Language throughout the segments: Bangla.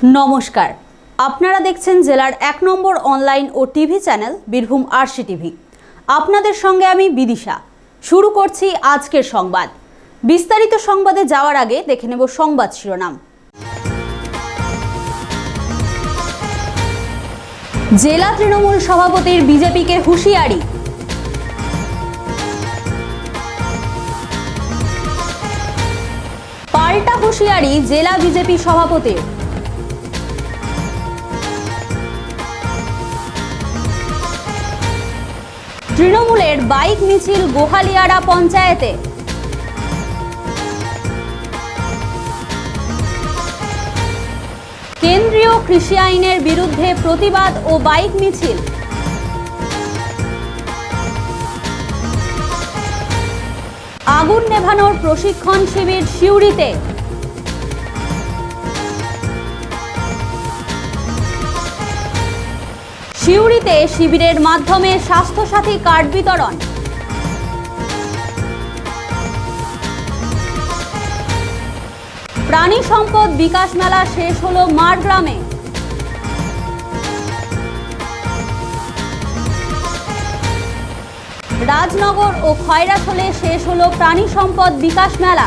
নমস্কার, আপনারা দেখছেন জেলার ১ নম্বর অনলাইন ও TV channel Birbhum RC TV. আপনাদের সঙ্গে আমি বিদিশা। শুরু করছি আজকের সংবাদ। বিস্তারিত সংবাদে যাওয়ার আগে দেখে নেব সংবাদ শিরোনাম। জেলা তৃণমূল সভাপতির বিজেপিকে হুঁশিয়ারি। পাল্টা হুঁশিয়ারি জেলা বিজেপি সভাপতির। তৃণমূলের বাইক মিছিল গোহালিয়ারা পঞ্চায়েতে। কেন্দ্রীয় কৃষি আইনের বিরুদ্ধে প্রতিবাদ ও বাইক মিছিল। আগুন নেভানোর প্রশিক্ষণ শিবির সিউড়িতে। সিউড়িতে শিবিরের মাধ্যমে স্বাস্থ্যসাথী কার্ড বিতরণ। প্রাণী সম্পদ বিকাশ মেলা শেষ হলো মারগ্রামে। রাজনগর ও খয়রাছলে শেষ হলো প্রাণী সম্পদ বিকাশ মেলা।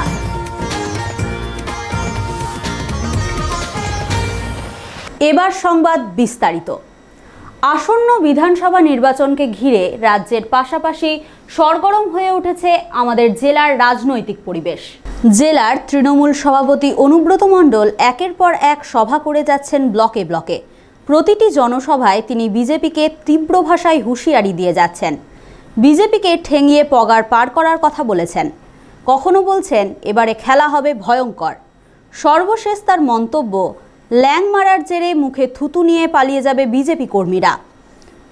এবার সংবাদ বিস্তারিত। আসন্ন বিধানসভা নির্বাচনকে ঘিরে রাজ্যের পাশাপাশি সরগরম হয়ে উঠেছে আমাদের জেলার রাজনৈতিক পরিবেশ। জেলার তৃণমূল সভাপতি অনুব্রত মণ্ডল একের পর এক সভা করে যাচ্ছেন ব্লকে ব্লকে। প্রতিটি জনসভায় তিনি বিজেপিকে তীব্র ভাষায় হুঁশিয়ারি দিয়ে যাচ্ছেন। বিজেপিকে ঠেঙিয়ে পগার পার করার কথা বলেছেন। কখনো বলছেন এবারে খেলা হবে ভয়ঙ্কর। সর্বশেষ তার মন্তব্য, ল্যাং মারার জেরে মুখে থুতু নিয়ে পালিয়ে যাবে বিজেপি কর্মীরা।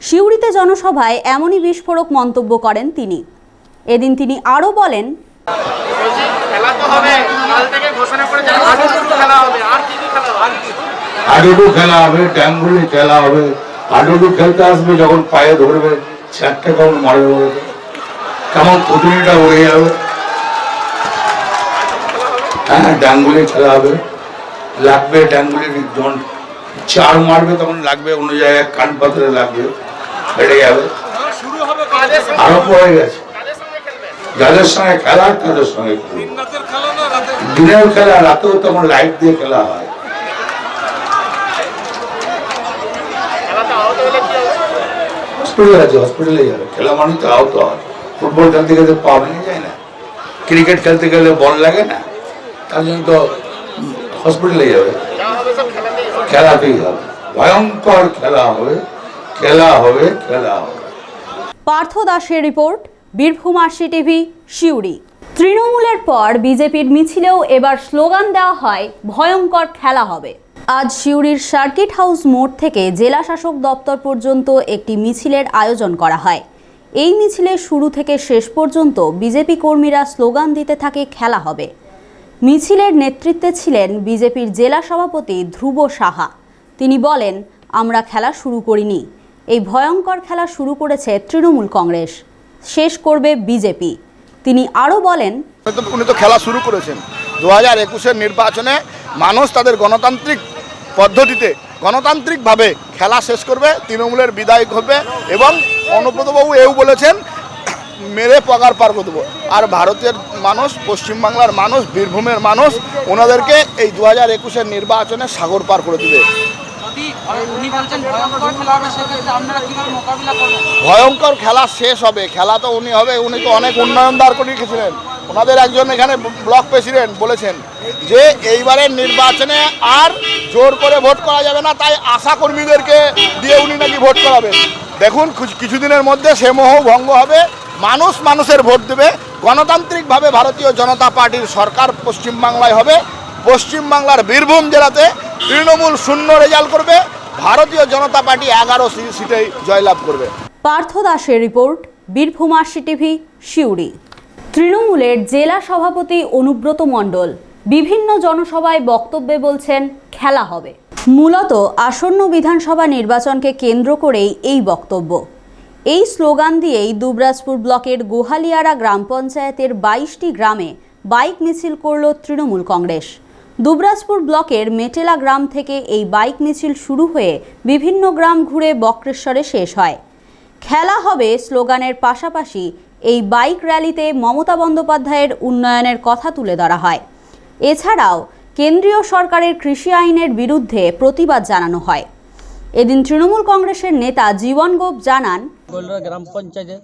সিউড়িতে জনসভায় এমনই বিস্ফোরক মন্তব্য করেন তিনি। এদিন তিনি আরও বলেন, হাডুডু খেলা হবে, ড্যাঙ্গুলি খেলা হবে। হাডুডু খেলতে আসবে, যখন পায়ে ধরবে চারটে কেমন মারে ধরবে, কেমন পুতুলিটা উড়ে যাবে। হ্যাঁ, ডাঙ্গুলি খেলা হবে, লাগবে ডাঙ্গুলির যখন চার মারবে তখন লাগবে, অন্য জায়গায় কান পাথরে লাগবে, হেঁটে যাবে। আরো পড়ে গেছে, যাদের সঙ্গে খেলা তাদের সঙ্গে দিনের খেলা, রাতেও তখন লাইট দিয়ে খেলা হয়। হসপিটালে যাবে, খেলা মানে তো আহত হয়। ফুটবল খেলতে গেলে পা ভেঙে যায় না, ক্রিকেট খেলতে গেলে বল লাগে না, তার জন্য তো হসপিটালে যাবে। খেলাতেই হবে, ভয়ঙ্কর খেলা হবে, খেলা হবে, খেলা হবে। পার্থ দাসের report, Birbhum RC TV, Suri. তৃণমূলের পর বিজেপির মিছিলেও এবার স্লোগান দেওয়া হয়, ভয়ঙ্কর খেলা হবে। আজ সিউড়ির সার্কিট হাউস মোড় থেকে জেলা শাসক দপ্তর পর্যন্ত একটি মিছিলের আয়োজন করা হয়। এই মিছিলের শুরু থেকে শেষ পর্যন্ত বিজেপি কর্মীরা স্লোগান দিতে থাকে, খেলা হবে। মিছিলের নেতৃত্বে ছিলেন বিজেপির জেলা সভাপতি ধ্রুব সাহা। তিনি বলেন, আমরা খেলা শুরু করিনি, এই ভয়ঙ্কর খেলা শুরু করেছে তৃণমূল কংগ্রেস, শেষ করবে বিজেপি। তিনি আরও বলেন, উনি তো খেলা শুরু করেছেন 2021-এর নির্বাচনে। মানুষ তাদের গণতান্ত্রিক পদ্ধতিতে গণতান্ত্রিকভাবে খেলা শেষ করবে, তৃণমূলের বিদায়ক হবে। এবং অনুব্রতবাবু এও বলেছেন, মেরে পগার পার করে দেবো। আর ভারতের মানুষ, পশ্চিমবাংলার মানুষ, বীরভূমের মানুষ ওনাদেরকে এই 2021-এর নির্বাচনে সাগর পার করে দেবে। ভয়ঙ্কর খেলা শেষ হবে, খেলা তো উনি হবে। উনি তো অনেক উন্নয়ন দাঁড় করে রেখেছিলেন। ওনাদের একজন এখানে ব্লক প্রেসিডেন্ট বলেছেন যে এইবারের নির্বাচনে আর জোর করে ভোট করা যাবে না, তাই আশা কর্মীদেরকে দিয়ে উনি নাকি ভোট করাবেন। দেখুন, কিছুদিনের মধ্যে সে মোহ ভঙ্গ হবে, মানুষ মানুষের ভোট দেবে। গণতান্ত্রিকভাবে ভারতীয় জনতা পার্টির সরকার পশ্চিমবাংলায় হবে। পশ্চিমবাংলার বীরভূম জেলাতে তৃণমূল 0 রেজাল্ট করবে, ভারতীয় জনতা পার্টি 11 সিটেই জয়লাভ করবে। পার্থ দাসের report, Birbhum RC TV, Suri. তৃণমূলের জেলা সভাপতি অনুব্রত মণ্ডল বিভিন্ন জনসভায় বক্তব্যে বলছেন, খেলা হবে। মূলত আসন্ন বিধানসভা নির্বাচনকে কেন্দ্র করেই এই বক্তব্য। এই স্লোগান দিয়েই দুবরাজপুর ব্লকের গোহালিয়ারা গ্রাম পঞ্চায়েতের 22টি গ্রামে বাইক মিছিল করল তৃণমূল কংগ্রেস। দুবরাজপুর ব্লকের মেটেলা গ্রাম থেকে এই বাইক মিছিল শুরু হয়ে বিভিন্ন গ্রাম ঘুরে বক্রেশ্বরে শেষ হয়। খেলা হবে স্লোগানের পাশাপাশি এই বাইক র্যালিতে মমতা বন্দ্যোপাধ্যায়ের উন্নয়নের কথা তুলে ধরা হয়। এছাড়াও কেন্দ্রীয় সরকারের কৃষি আইনের বিরুদ্ধে প্রতিবাদ জানানো হয়। এদিন তৃণমূল কংগ্রেসের নেতা জীবন গোপ জানান, গোলরা গ্রাম পঞ্চায়েতে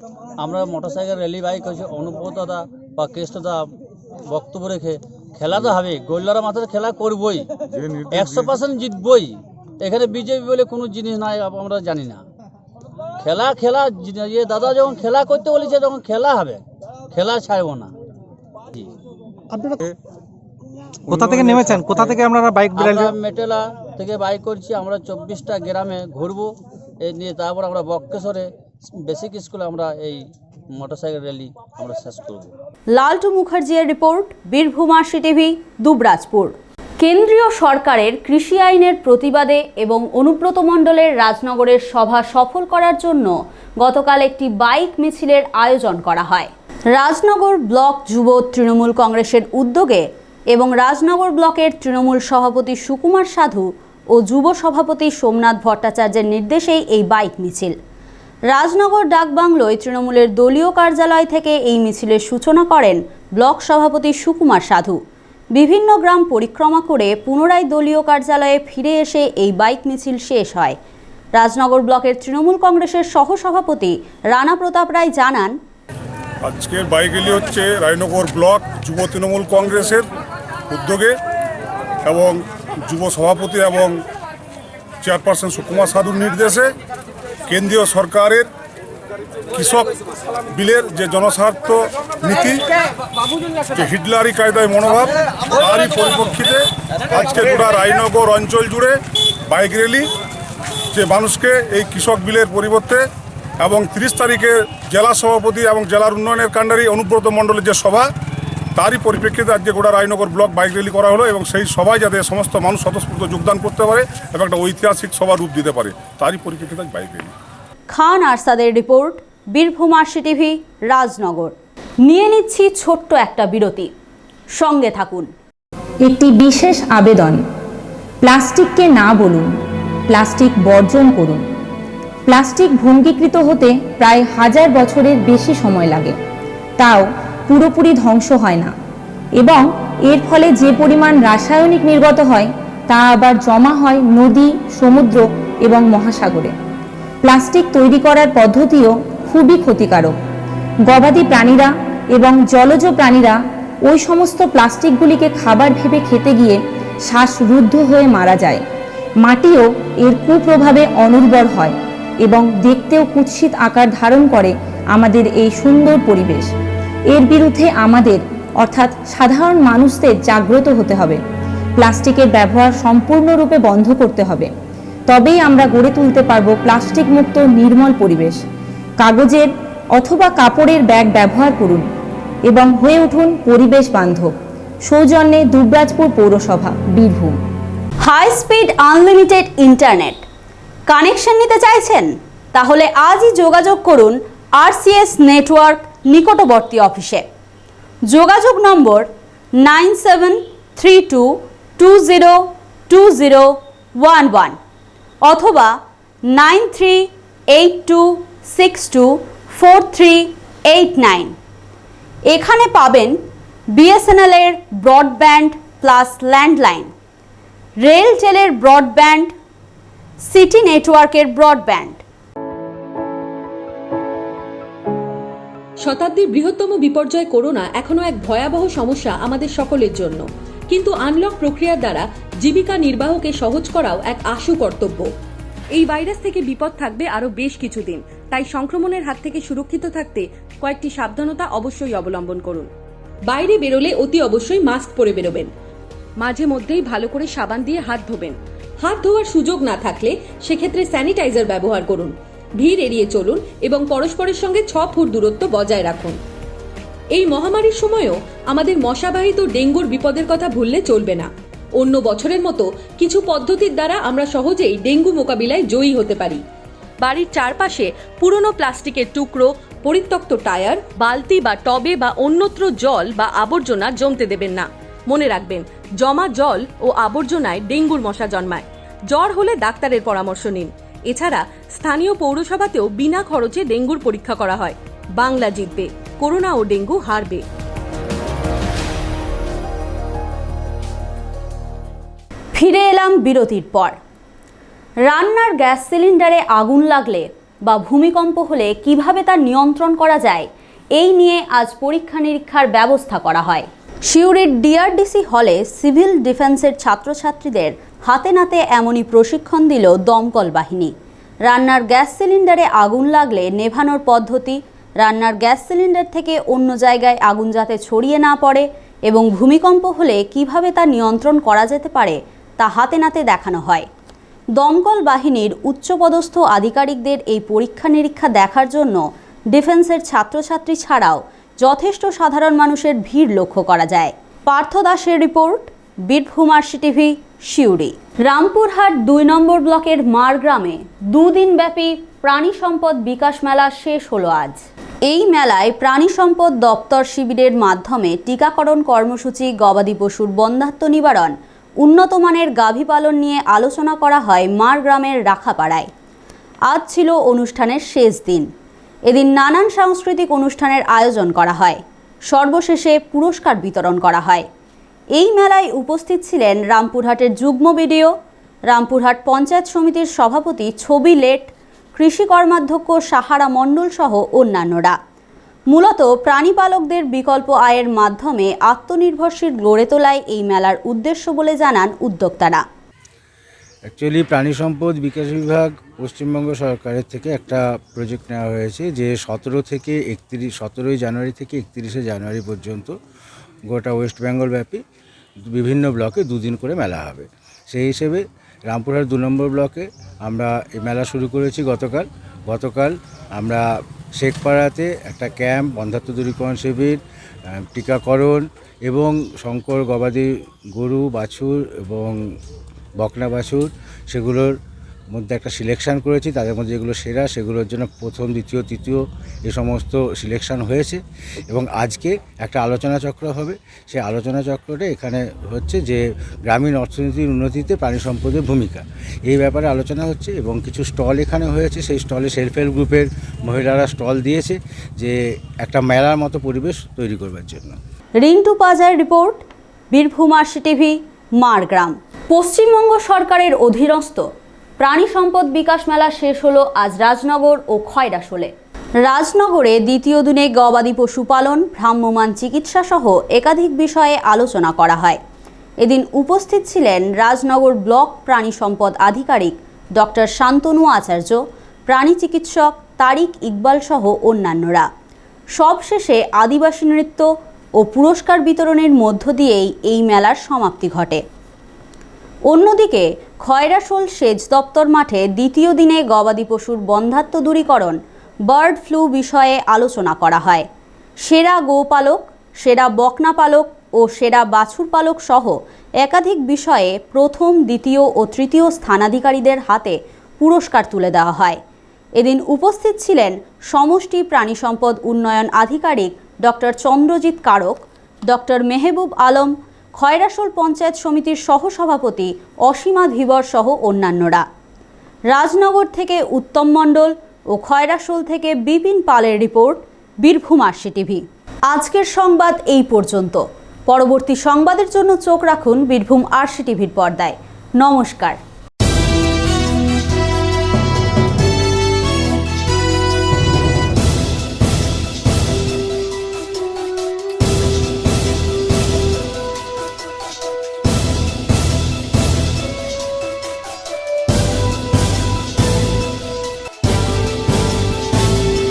আমরা মোটরসাইকেল র্যালি বাইক হয়েছে অনুব্রতদা বা কৃষ্ণদা বক্তব্য রেখে খেলা তো হবে, গোলরা মাত্র খেলা করবই, 100% জিতবই। এখানে বিজেপি বলে কোনো জিনিস নাই, আমরা জানি না। খেলা দাদা যখন খেলা করতে বলেছে তখন খেলা হবে, খেলা ছাড়বো না। কোথা থেকে নেমেছেন, কোথা থেকে আপনারা বাইক আমরা মেটেলা থেকে বাইক করছি, আমরা 24টা গ্রামে ঘুরবো, এই নিয়ে তারপর আমরা বক্রেশ্বরে বেসিক স্কুলে আমরা এই মোটরসাইকেল র্যালি আমরা শেষ করব। লালটু মুখার্জির report, Birbhum RC TV, Dubrajpur. কেন্দ্রীয় সরকারের কৃষি আইনের প্রতিবাদে এবং অনুব্রত মণ্ডলের রাজনগরের সভা সফল করার জন্য গতকাল একটি বাইক মিছিলের আয়োজন করা হয়। রাজনগর ব্লক যুব তৃণমূল কংগ্রেসের উদ্যোগে এবং রাজনগর ব্লকের তৃণমূল সভাপতি সুকুমার সাধু ও যুব সভাপতি সোমনাথ ভট্টাচার্যের নির্দেশেই এই বাইক মিছিল। রাজনগর ডাকবাংলোয় তৃণমূলের দলীয় কার্যালয় থেকে এই মিছিলের সূচনা করেন ব্লক সভাপতি সুকুমার সাধু। বিভিন্ন গ্রাম পরিক্রমা করে পুনরায় দলীয় কার্যালয়ে ফিরে এসে এই বাইক মিছিল শেষ হয়। রাজনগর ব্লকের তৃণমূল কংগ্রেসের সহসভাপতি রানা প্রতাপ রায় জানান, আজকের বাইক র্যালি হচ্ছে রায়নগর ব্লক যুব তৃণমূল কংগ্রেসের উদ্যোগে এবং যুব সভাপতি এবং চেয়ারপারসন সুকুমার সাধুর নির্দেশে কেন্দ্রীয় সরকারের কৃষক বিলের যে জনস্বার্থ নীতি, যে হিটলারি কায়দায় মনোভাব, তারই পরিপ্রেক্ষিতে আজকে গোটা রায়নগর অঞ্চল জুড়ে বাইক র্যালি, যে মানুষকে এই কৃষক বিলের পরিবর্তে এবং 30 তারিখে জেলা সভাপতি এবং জেলার উন্নয়নের কাণ্ডারি অনুব্রত মণ্ডলের যে সভা, তারই পরিপ্রেক্ষিতে আজকে গোটা রায়নগর ব্লক বাইক র্যালি করা হলো এবং সেই সভায় যাতে সমস্ত মানুষ স্বতঃস্ফূর্ত যোগদান করতে পারে এবং একটা ঐতিহাসিক সভা রূপ দিতে পারে, তারই পরিপ্রেক্ষিতে বাইক র্যালি। খান আরসাদের রিপোর্ট, বীরভূম আরসি টিভি, রাজনগর। নিয়ে নিচ্ছি ছোট্ট একটা বিরতি, সঙ্গে থাকুন। একটি বিশেষ আবেদন, প্লাস্টিককে না বলুন, প্লাস্টিক বর্জন করুন। প্লাস্টিক ভঙ্গীকৃত হতে প্রায় 1000 বছরের বেশি সময় লাগে, তাও পুরোপুরি ধ্বংস হয় না, এবং এর ফলে যে পরিমাণ রাসায়নিক নির্গত হয় তা আবার জমা হয় নদী, সমুদ্র এবং মহাসাগরে। প্লাস্টিক তৈরি করার পদ্ধতিও খুবই ক্ষতিকারক। গবাদি প্রাণীরা এবং জলজ প্রাণীরা ওই সমস্ত প্লাস্টিকগুলিকে খাবার ভেবে খেতে গিয়ে শ্বাসরুদ্ধ হয়ে মারা যায়। মাটিও এর কুপ্রভাবে অনুর্বর হয় এবং দেখতেও কুৎসিত আকার ধারণ করে আমাদের এই সুন্দর পরিবেশ। এর বিরুদ্ধে আমাদের অর্থাৎ সাধারণ মানুষদের জাগ্রত হতে হবে। প্লাস্টিকের ব্যবহার সম্পূর্ণরূপে বন্ধ করতে হবে, তবেই আমরা গড়ে তুলতে পারব প্লাস্টিক মুক্ত নির্মল পরিবেশ। কাগজের অথবা কাপড়ের ব্যাগ ব্যবহার করুন এবং হয়ে উঠুন পরিবেশ বান্ধব। সৌজন্যে দুবরাজপুর পৌরসভা, Birbhum. High speed unlimited internet connection নিতে চাইছেন? তাহলে আজই যোগাযোগ করুন RCS নেটওয়ার্ক নিকটবর্তী অফিসে। যোগাযোগ নম্বর 9732202011 অথবা 9382624389। এখানে পাবেন BSNL এর ব্রডব্যান্ড প্লাস ল্যান্ডলাইন, রেলটেলের ব্রডব্যান্ড, সিটি নেটওয়ার্কের ব্রডব্যান্ড। শতাব্দীর বৃহত্তম বিপর্যয় করোনা এখনো এক ভয়াবহ সমস্যা আমাদের সকলের জন্য, কিন্তু আনলক প্রক্রিয়ার দ্বারা জীবিকা নির্বাহকে সহজ করাও এক আশু কর্তব্য। এই ভাইরাস থেকে বিপদ থাকবে আরো বেশ কিছুদিন, তাই সংক্রমণের হাত থেকে সুরক্ষিত থাকতে কয়েকটি সাবধানতা অবশ্যই অবলম্বন করুন। বাইরে বেরোলে অতি অবশ্যই মাস্ক পরে বেরোবেন। মাঝে মধ্যেই ভালো করে সাবান দিয়ে হাত ধোবেন। হাত ধোয়ার সুযোগ না থাকলে সেক্ষেত্রে স্যানিটাইজার ব্যবহার করুন। ভিড় এড়িয়ে চলুন এবং পরস্পরের সঙ্গে 6 ফুট দূরত্ব বজায় রাখুন। এই মহামারীর সময়ও আমাদের মশাবাহিত ডেঙ্গুর বিপদের কথা ভুললে চলবে না। অন্য বছরের মতো কিছু পদ্ধতির দ্বারা আমরা সহজেই ডেঙ্গু মোকাবিলায় জয়ী হতে পারি। বাড়ির চারপাশে পুরনো প্লাস্টিকের টুকরো, পরিত্যক্ত টায়ার, বালতি বা টবে বা অন্যত্র জল বা আবর্জনা জমতে দেবেন না। মনে রাখবেন, জমা জল ও আবর্জনায় ডেঙ্গুর মশা জন্মায়। জ্বর হলে ডাক্তারের পরামর্শ নিন। এছাড়া স্থানীয় পৌরসভাতেও বিনা খরচে ডেঙ্গুর পরীক্ষা করা হয়। বাংলা জিতবে, করোনা ও ডেঙ্গু হারবে। ফিরে এলাম বিরতির পর। রান্নার গ্যাস সিলিন্ডারে আগুন লাগলে বা ভূমিকম্প হলে কিভাবে তা নিয়ন্ত্রণ করা যায়, এই নিয়ে আজ পরীক্ষা নিরীক্ষার ব্যবস্থা করা হয়। সিউড়ির ডিআরডিসি হলে সিভিল ডিফেন্সের ছাত্রছাত্রীদের হাতে নাতে এমনই প্রশিক্ষণ দিল দমকল বাহিনী। রান্নার গ্যাস সিলিন্ডারে আগুন লাগলে নেভানোর পদ্ধতি, রান্নার গ্যাস সিলিন্ডার থেকে অন্য জায়গায় আগুন যাতে ছড়িয়ে না পড়ে এবং ভূমিকম্প হলে কিভাবে তা নিয়ন্ত্রণ করা যেতে পারে তা হাতে নাতে দেখানো হয়। দমকল বাহিনীর উচ্চপদস্থ আধিকারিকদের এই পরীক্ষা নিরীক্ষা দেখার জন্য ডিফেন্সের ছাত্রছাত্রী ছাড়াও যথেষ্ট সাধারণ মানুষের ভিড় লক্ষ্য করা যায়। পার্থ দাসের রিপোর্ট, বীরভূম আরসিটিভি, সিউড়ি। রামপুরহাট ২ নম্বর ব্লকের মার গ্রামে দুদিনব্যাপী প্রাণী সম্পদ বিকাশ মেলা শেষ হলো আজ। এই মেলায় প্রাণী সম্পদ দপ্তর শিবিরের মাধ্যমে টিকাকরণ কর্মসূচি, গবাদি পশুর বন্ধ্যাত্ব নিবারণ, উন্নত মানের গাভী পালন নিয়ে আলোচনা করা হয় মার গ্রামের রাখাপাড়ায়। আজ ছিল অনুষ্ঠানের শেষ দিন। এদিন নানান সাংস্কৃতিক অনুষ্ঠানের আয়োজন করা হয়। সর্বশেষে পুরস্কার বিতরণ করা হয়। এই মেলায় উপস্থিত ছিলেন রামপুরহাটের যুগ্ম বিডিও, রামপুরহাট পঞ্চায়েত সমিতির সভাপতি ছবি লেট, কৃষি কর্মাধ্যক্ষ সাহারা মণ্ডল সহ অন্যান্যরা। মূলত প্রাণীপালকদের বিকল্প আয়ের মাধ্যমে আত্মনির্ভরশীল গড়ে তোলাই এই মেলার উদ্দেশ্য বলে জানান উদ্যোক্তারা। অ্যাকচুয়ালি প্রাণী সম্পদ বিকাশ বিভাগ পশ্চিমবঙ্গ সরকারের থেকে একটা প্রজেক্ট নেওয়া হয়েছে যে 17ই জানুয়ারি থেকে 31শে জানুয়ারি পর্যন্ত গোটা ওয়েস্ট বেঙ্গল ব্যাপী বিভিন্ন ব্লকে 2 দিন করে মেলা হবে। সেই হিসেবে রামপুরহাট 2 নম্বর ব্লকে আমরা এই মেলা শুরু করেছি গতকাল আমরা শেখপাড়াতে একটা ক্যাম্প, বন্ধ্যাত্ব দূরীকরণ শিবির, টিকাকরণ এবং শঙ্কর গবাদি গরু, বাছুর এবং বকনা বাছুর সেগুলোর মধ্যে একটা সিলেকশান করেছি। তাদের মধ্যে যেগুলো সেরা সেগুলোর জন্য প্রথম, দ্বিতীয়, তৃতীয় এ সমস্ত সিলেকশান হয়েছে এবং আজকে একটা আলোচনা চক্র হবে। সেই আলোচনা চক্রটা এখানে হচ্ছে যে গ্রামীণ অর্থনীতির উন্নতিতে প্রাণী সম্পদের ভূমিকা, এই ব্যাপারে আলোচনা হচ্ছে এবং কিছু স্টল এখানে হয়েছে। সেই স্টলে সেলফ হেল্প গ্রুপের মহিলারা স্টল দিয়েছে যে একটা মেলার মতো পরিবেশ তৈরি করবার জন্য। রিন্টু পাজার রিপোর্ট, বীরভূম আরসিটিভি, মারগ্রাম। পশ্চিমবঙ্গ সরকারের অধীনস্থ প্রাণী সম্পদ বিকাশ মেলা শেষ হলো আজ রাজনগর ও খয়রাশোলে। রাজনগরে দ্বিতীয় দিনে গবাদি পশু পালন, ভ্রাম্যমাণ চিকিৎসা সহ একাধিক বিষয়ে আলোচনা করা হয়। এদিন উপস্থিত ছিলেন রাজনগর ব্লক প্রাণী সম্পদ আধিকারিক ডক্টর শান্তনু আচার্য, প্রাণী চিকিৎসক তারিক ইকবাল সহ অন্যান্যরা। সবশেষে আদিবাসী নৃত্য ও পুরস্কার বিতরণের মধ্য দিয়েই এই মেলার সমাপ্তি ঘটে। অন্যদিকে খয়রাশোল সেচ দপ্তর মাঠে দ্বিতীয় দিনে গবাদি পশুর বন্ধ্যাত্ব দূরীকরণ, বার্ড ফ্লু বিষয়ে আলোচনা করা হয়। সেরা গোপালক, সেরা বকনা পালক ও সেরা বাছুর পালক সহ একাধিক বিষয়ে প্রথম, দ্বিতীয় ও তৃতীয় স্থানাধিকারীদের হাতে পুরস্কার তুলে দেওয়া হয়। এদিন উপস্থিত ছিলেন সমষ্টি প্রাণী সম্পদ উন্নয়ন আধিকারিক ডক্টর চন্দ্রজিৎ কারক, ডক্টর মেহবুব আলম, খয়রাশোল পঞ্চায়েত সমিতির সহসভাপতি অসীমা ধীবর সহ অন্যান্যরা। রাজনগর থেকে উত্তম মণ্ডল ও খয়রাশোল থেকে বিপিন পালের রিপোর্ট, বীরভূম আরসিটিভি। আজকের সংবাদ এই পর্যন্ত। পরবর্তী সংবাদের জন্য চোখ রাখুন বীরভূম আরসিটিভির পর্দায়। নমস্কার।